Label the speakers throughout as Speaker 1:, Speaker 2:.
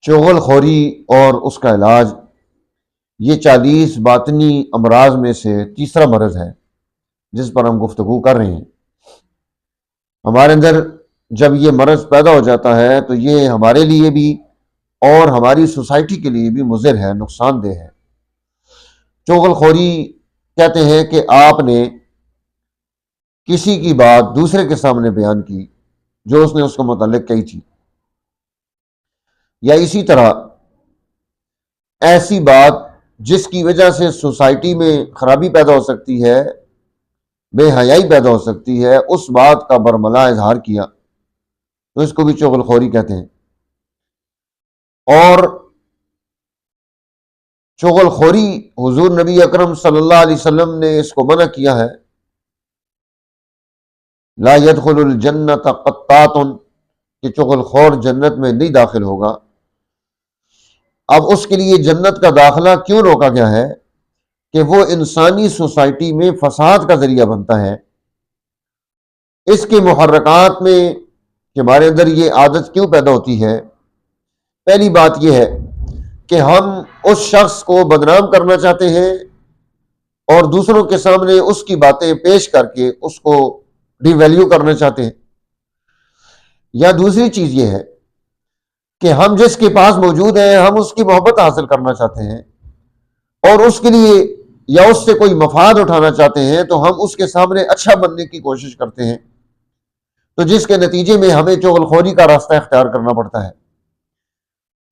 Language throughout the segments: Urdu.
Speaker 1: چغل خوری اور اس کا علاج، یہ 40 باطنی امراض میں سے تیسرا مرض ہے جس پر ہم گفتگو کر رہے ہیں۔ ہمارے اندر جب یہ مرض پیدا ہو جاتا ہے تو یہ ہمارے لیے بھی اور ہماری سوسائٹی کے لیے بھی مضر ہے، نقصان دہ ہے۔ چغل خوری کہتے ہیں کہ آپ نے کسی کی بات دوسرے کے سامنے بیان کی جو اس نے اس کو متعلق کہی تھی، یا اسی طرح ایسی بات جس کی وجہ سے سوسائٹی میں خرابی پیدا ہو سکتی ہے، بے حیائی پیدا ہو سکتی ہے، اس بات کا برملا اظہار کیا تو اس کو بھی چغل خوری کہتے ہیں۔ اور چغل خوری حضور نبی اکرم صلی اللہ علیہ وسلم نے اس کو منع کیا ہے، لا يدخل الجنت قطات، کہ چغل خور جنت میں نہیں داخل ہوگا۔ اب اس کے لیے جنت کا داخلہ کیوں روکا گیا ہے؟ کہ وہ انسانی سوسائٹی میں فساد کا ذریعہ بنتا ہے۔ اس کے محرکات میں کہ ہمارے اندر یہ عادت کیوں پیدا ہوتی ہے؟ پہلی بات یہ ہے کہ ہم اس شخص کو بدنام کرنا چاہتے ہیں اور دوسروں کے سامنے اس کی باتیں پیش کر کے اس کو ڈی ویلیو کرنا چاہتے ہیں، یا دوسری چیز یہ ہے کہ ہم جس کے پاس موجود ہیں ہم اس کی محبت حاصل کرنا چاہتے ہیں اور اس کے لیے یا اس سے کوئی مفاد اٹھانا چاہتے ہیں تو ہم اس کے سامنے اچھا بننے کی کوشش کرتے ہیں، تو جس کے نتیجے میں ہمیں چغل خوری کا راستہ اختیار کرنا پڑتا ہے۔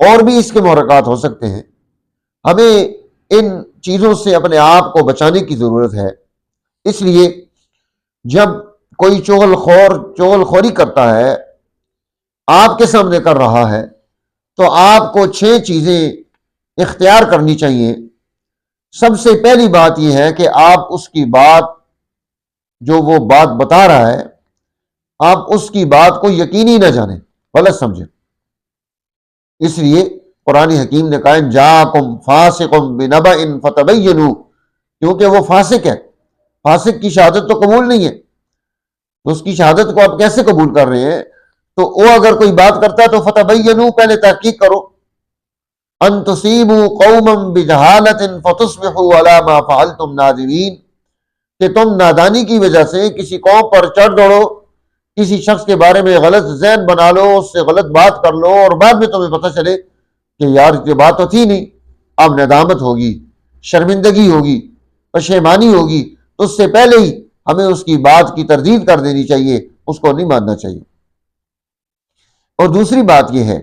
Speaker 1: اور بھی اس کے محرکات ہو سکتے ہیں، ہمیں ان چیزوں سے اپنے آپ کو بچانے کی ضرورت ہے۔ اس لیے جب کوئی چغل خوری کرتا ہے، آپ کے سامنے کر رہا ہے، تو آپ کو 6 چیزیں اختیار کرنی چاہیے۔ سب سے پہلی بات یہ ہے کہ آپ اس کی بات، جو وہ بات بتا رہا ہے، آپ اس کی بات کو یقینی نہ جانیں، غلط سمجھیں۔ اس لیے قرآن حکیم نے کہا جاءکم فاسق بنبأ فتبینوا، کیونکہ وہ فاسق ہے۔ فاسق کی شہادت تو قبول نہیں ہے، تو اس کی شہادت کو آپ کیسے قبول کر رہے ہیں؟ تو وہ اگر کوئی بات کرتا ہے تو فتبینوا، پہلے تحقیق کرو، ان تصیبوا قوما بجہالۃ فتصبحوا علی ما فعلتم نادمین، کہ تم نادانی کی وجہ سے کسی قوم پر چڑھ دوڑو، کسی شخص کے بارے میں غلط ذہن بنا لو، اس سے غلط بات کر لو اور بعد میں تمہیں پتہ چلے کہ یار یہ بات تو تھی نہیں، اب ندامت ہوگی، شرمندگی ہوگی، پشیمانی ہوگی، تو اس سے پہلے ہی ہمیں اس کی بات کی تردید کر دینی چاہیے، اس کو نہیں ماننا چاہیے۔ اور دوسری بات یہ ہے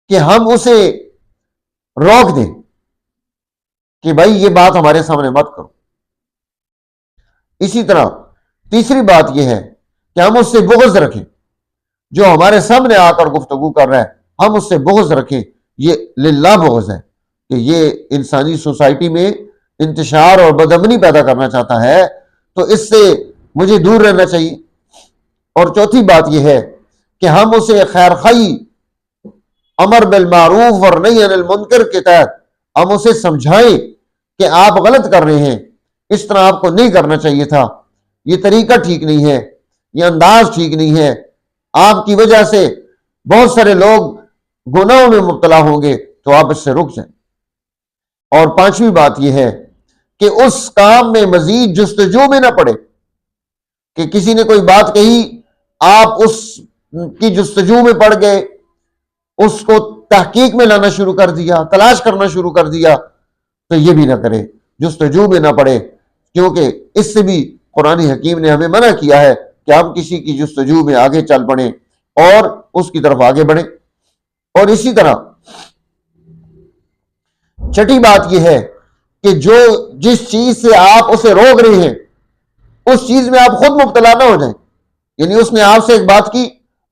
Speaker 1: کہ ہم اسے روک دیں کہ بھائی یہ بات ہمارے سامنے مت کرو۔ اسی طرح تیسری بات یہ ہے کہ ہم اس سے بغض رکھیں، جو ہمارے سامنے آ کر گفتگو کر رہا ہے ہم اس سے بغض رکھیں، یہ للہ بغض ہے کہ یہ انسانی سوسائٹی میں انتشار اور بدامنی پیدا کرنا چاہتا ہے، تو اس سے مجھے دور رہنا چاہیے۔ اور چوتھی بات یہ ہے کہ ہم اسے خیر خواہی، امر بالمعروف اور نہی عن المنکر کے تحت ہم اسے سمجھائیں کہ آپ غلط کر رہے ہیں، اس طرح آپ کو نہیں کرنا چاہیے تھا، یہ طریقہ ٹھیک نہیں ہے، یہ انداز ٹھیک نہیں ہے، آپ کی وجہ سے بہت سارے لوگ گناہوں میں مبتلا ہوں گے، تو آپ اس سے رک جائیں۔ اور پانچویں بات یہ ہے کہ اس کام میں مزید جستجو میں نہ پڑے، کہ کسی نے کوئی بات کہی، آپ اس کی جستجو میں پڑ گئے، اس کو تحقیق میں لانا شروع کر دیا، تلاش کرنا شروع کر دیا، تو یہ بھی نہ کرے، جستجو میں نہ پڑے، کیونکہ اس سے بھی قرآن حکیم نے ہمیں منع کیا ہے کہ ہم کسی کی جستجو میں آگے چل پڑیں اور اس کی طرف آگے بڑھیں۔ اور اسی طرح چھٹی بات یہ ہے کہ جس چیز سے آپ اسے روک رہے ہیں اس چیز میں آپ خود مبتلا نہ ہو جائیں، یعنی اس نے آپ سے ایک بات کی،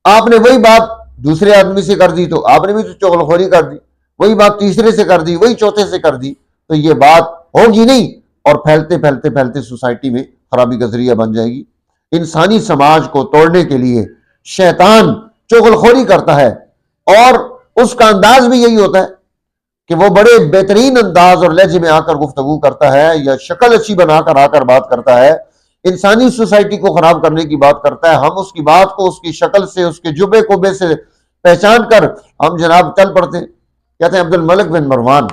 Speaker 1: آپ نے وہی بات دوسرے آدمی سے کر دی تو آپ نے بھی تو چغل خوری کر دی، وہی بات تیسرے سے کر دی، وہی چوتھے سے کر دی، تو یہ بات ہوگی نہیں اور پھیلتے پھیلتے پھیلتے سوسائٹی میں خرابی کا ذریعہ بن جائے گی۔ انسانی سماج کو توڑنے کے لیے شیطان چغل خوری کرتا ہے، اور اس کا انداز بھی یہی ہوتا ہے کہ وہ بڑے بہترین انداز اور لہجے میں آ کر گفتگو کرتا ہے، یا شکل اچھی بنا کر آ کر بات کرتا ہے، انسانی سوسائٹی کو خراب کرنے کی بات کرتا ہے۔ ہم اس کی بات کو اس کی شکل سے، اس کے جبے قبے سے پہچان کر ہم جناب چل پڑتے ہیں۔ کہتے ہیں عبد الملک بن مروان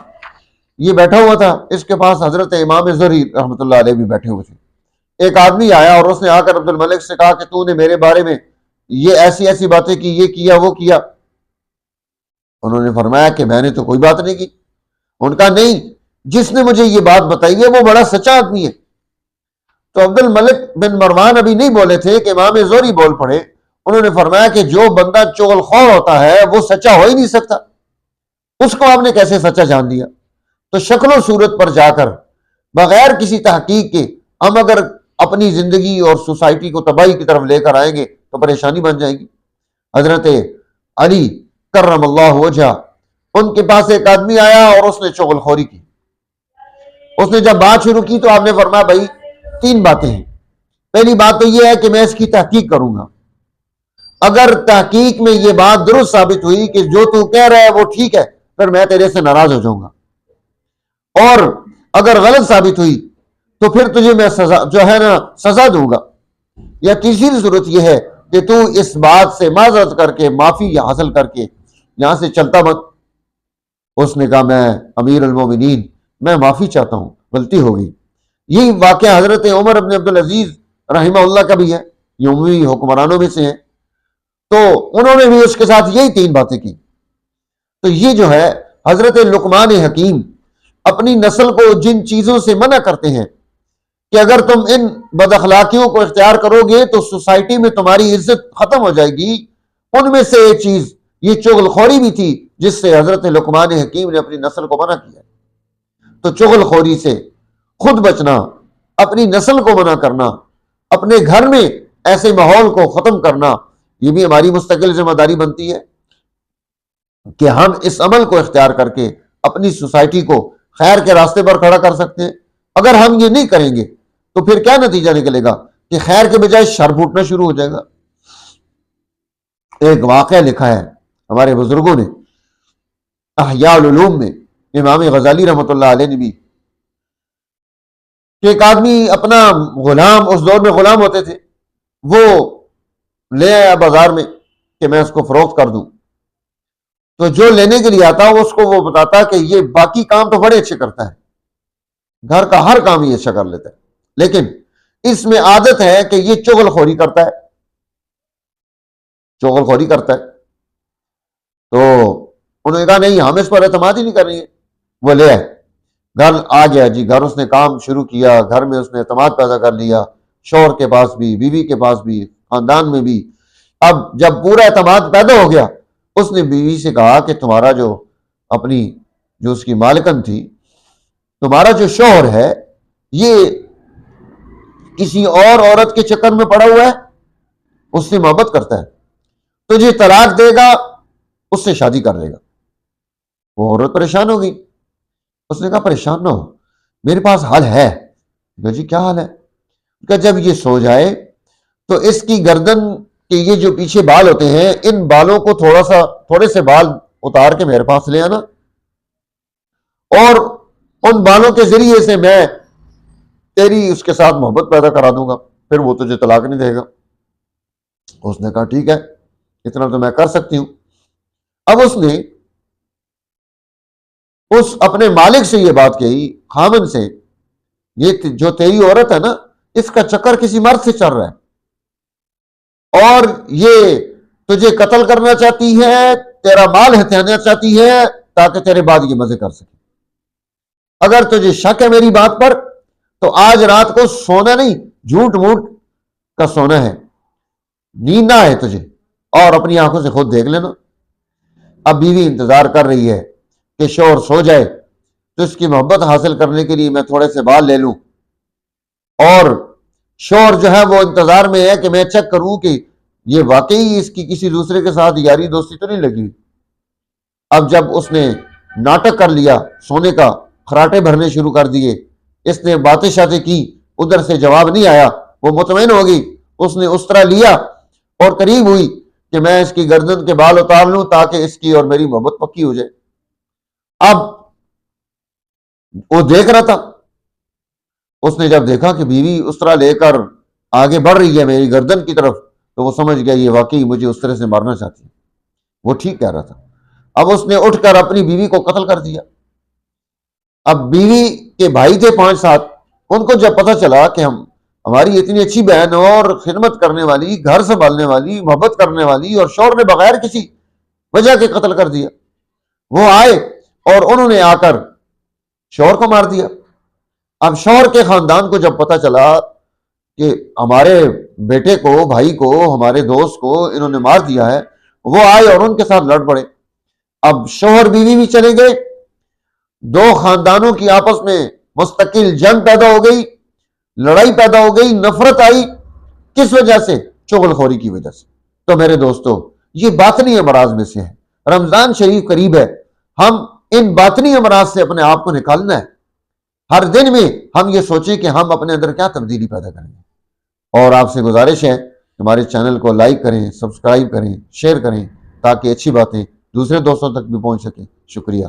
Speaker 1: یہ بیٹھا ہوا تھا، اس کے پاس حضرت امام زہری رحمۃ اللہ علیہ بھی بیٹھے ہوئے تھے۔ ایک آدمی آیا اور اس نے آ کر عبد الملک سے کہا کہ تو نے میرے بارے میں یہ ایسی ایسی باتیں کی، یہ کیا وہ کیا۔ انہوں نے فرمایا کہ میں نے تو کوئی بات نہیں کی۔ ان کا نہیں، جس نے مجھے یہ بات بتائی ہے وہ بڑا سچا آدمی ہے۔ تو عبد الملک بن مروان ابھی نہیں بولے تھے کہ امام زہری بول پڑے۔ انہوں نے فرمایا کہ جو بندہ چغل خور ہوتا ہے وہ سچا ہو ہی نہیں سکتا، اس کو آپ نے کیسے سچا جان دیا؟ تو شکل و صورت پر جا کر بغیر کسی تحقیق کے ہم اگر اپنی زندگی اور سوسائٹی کو تباہی کی طرف لے کر آئیں گے تو پریشانی بن جائے گی۔ حضرت علی کرم اللہ وجہ، ان کے پاس ایک آدمی آیا اور اس نے چغل خوری کی۔ اس نے جب بات شروع کی تو آپ نے فرمایا بھائی 3 باتیں ہیں۔ پہلی بات تو یہ ہے کہ میں اس کی تحقیق کروں گا، اگر تحقیق میں یہ بات درست ثابت ہوئی کہ جو تو کہہ رہا ہے وہ ٹھیک ہے، پھر میں تیرے سے ناراض ہو جاؤں گا، اور اگر غلط ثابت ہوئی تو پھر تجھے میں سزا جو ہے نا سزا دوں گا، یا تیسری صورت یہ ہے کہ تو اس بات سے معذرت کر کے معافی حاصل کر کے یہاں سے چلتا مت۔ اس نے کہا میں امیر المومنین میں معافی چاہتا ہوں، غلطی ہو گئی۔ یہی واقعہ حضرت عمر بن عبدالعزیز رحمہ اللہ کا بھی ہے، یہ عموی حکمرانوں میں سے ہیں، تو انہوں نے بھی اس کے ساتھ یہی 3 باتیں کی۔ تو یہ جو ہے حضرت لقمان حکیم اپنی نسل کو جن چیزوں سے منع کرتے ہیں کہ اگر تم ان بد اخلاقیوں کو اختیار کرو گے تو سوسائٹی میں تمہاری عزت ختم ہو جائے گی، ان میں سے ایک چیز یہ چغل خوری بھی تھی جس سے حضرت لقمان حکیم نے اپنی نسل کو منع کیا۔ تو چغل خوری سے خود بچنا، اپنی نسل کو منع کرنا، اپنے گھر میں ایسے ماحول کو ختم کرنا، یہ بھی ہماری مستقل ذمہ داری بنتی ہے کہ ہم اس عمل کو اختیار کر کے اپنی سوسائٹی کو خیر کے راستے پر کھڑا کر سکتے ہیں۔ اگر ہم یہ نہیں کریں گے تو پھر کیا نتیجہ نکلے گا کہ خیر کے بجائے شر پھوٹنا شروع ہو جائے گا۔ ایک واقعہ لکھا ہے ہمارے بزرگوں نے احیاء العلوم میں، امام غزالی رحمۃ اللہ علیہ نے بھی، کہ ایک آدمی اپنا غلام، اس دور میں غلام ہوتے تھے، وہ لے آیا بازار میں کہ میں اس کو فروخت کر دوں۔ تو جو لینے کے لیے آتا اس کو وہ بتاتا کہ یہ باقی کام تو بڑے اچھے کرتا ہے، گھر کا ہر کام یہ اچھا کر لیتا ہے، لیکن اس میں عادت ہے کہ یہ چغل خوری کرتا ہے، چغل خوری کرتا ہے۔ تو انہوں نے کہا نہیں، ہم اس پر اعتماد ہی نہیں کر رہی ہیں۔ وہ لے آئے، گھر آ گیا جی، گھر اس نے کام شروع کیا، گھر میں اس نے اعتماد پیدا کر لیا، شوہر کے پاس بھی، بیوی کے پاس بھی، خاندان میں بھی۔ اب جب پورا اعتماد پیدا ہو گیا، اس نے بیوی سے کہا کہ تمہارا جو اپنی جو اس کی مالکن تھی، تمہارا جو شوہر ہے یہ کسی اور عورت کے چکر میں پڑا ہوا ہے، اس سے محبت کرتا ہے، تجھے طلاق دے گا، اس سے شادی کر لے گا۔ وہ عورت پریشان ہو گئی۔ اس نے کہا پریشان نہ ہو، میرے پاس حل ہے۔ جی کیا حل ہے؟ کہ جب یہ سو جائے تو اس کی گردن کے یہ جو پیچھے بال ہوتے ہیں، ان بالوں کو تھوڑے سے بال اتار کے میرے پاس لے آنا، اور ان بالوں کے ذریعے سے میں تیری اس کے ساتھ محبت پیدا کرا دوں گا، پھر وہ تجھے طلاق نہیں دے گا۔ اس نے کہا ٹھیک ہے، اتنا تو میں کر سکتی ہوں۔ اب اس نے اس اپنے مالک سے یہ بات کہی، خامن سے، یہ جو تیری عورت ہے نا، اس کا چکر کسی مرد سے چل رہا ہے، اور یہ تجھے قتل کرنا چاہتی ہے، تیرا مال ہتھیانا چاہتی ہے تاکہ تیرے بعد یہ مزے کر سکے۔ اگر تجھے شک ہے میری بات پر تو آج رات کو سونا نہیں، جھوٹ موٹ کا سونا ہے، نیند نہ ہے تجھے، اور اپنی آنکھوں سے خود دیکھ لینا۔ اب بیوی انتظار کر رہی ہے کہ شوہر سو جائے تو اس کی محبت حاصل کرنے کے لیے میں تھوڑے سے بال لے لوں، اور شوہر جو ہے وہ انتظار میں ہے کہ میں چیک کروں کہ یہ واقعی اس کی کسی دوسرے کے ساتھ یاری دوستی تو نہیں لگی۔ اب جب اس نے ناٹک کر لیا سونے کا، خراٹے بھرنے شروع کر دیے، اس نے باتیں شاتیں کی، ادھر سے جواب نہیں آیا، وہ مطمئن ہو گئی، اس نے اس طرح لیا اور قریب ہوئی کہ میں اس کی گردن کے بال اتار لوں تاکہ اس کی اور میری محبت پکی ہو جائے۔ اب وہ دیکھ رہا تھا، اس نے جب دیکھا کہ بیوی اس طرح لے کر آگے بڑھ رہی ہے میری گردن کی طرف، تو وہ سمجھ گیا یہ واقعی مجھے اس طرح سے مارنا چاہتی ہے۔ وہ ٹھیک کہہ رہا تھا۔ اب اس نے اٹھ کر اپنی بیوی کو قتل کر دیا۔ اب بیوی کے بھائی تھے 5-7، ان کو جب پتہ چلا کہ ہماری اتنی اچھی بہن اور خدمت کرنے والی، گھر سنبھالنے والی، محبت کرنے والی، اور شوہر نے بغیر کسی وجہ کے قتل کر دیا، وہ آئے اور انہوں نے آ کر شوہر کو مار دیا۔ اب شوہر کے خاندان کو جب پتہ چلا کہ ہمارے بیٹے کو، بھائی کو، ہمارے دوست کو انہوں نے مار دیا ہے، وہ آئے اور ان کے ساتھ لڑ پڑے۔ اب شوہر بیوی بھی چلے گئے، دو خاندانوں کی آپس میں مستقل جنگ پیدا ہو گئی، لڑائی پیدا ہو گئی، نفرت آئی۔ کس وجہ سے؟ چغل خوری کی وجہ سے۔ تو میرے دوستو، یہ باطنی امراض میں سے ہے۔ رمضان شریف قریب ہے، ہم ان باطنی امراض سے اپنے آپ کو نکالنا ہے۔ ہر دن میں ہم یہ سوچیں کہ ہم اپنے اندر کیا تبدیلی پیدا کریں گے۔ اور آپ سے گزارش ہے کہ ہمارے چینل کو لائک کریں، سبسکرائب کریں، شیئر کریں، تاکہ اچھی باتیں دوسرے دوستوں تک بھی پہنچ سکیں۔ شکریہ۔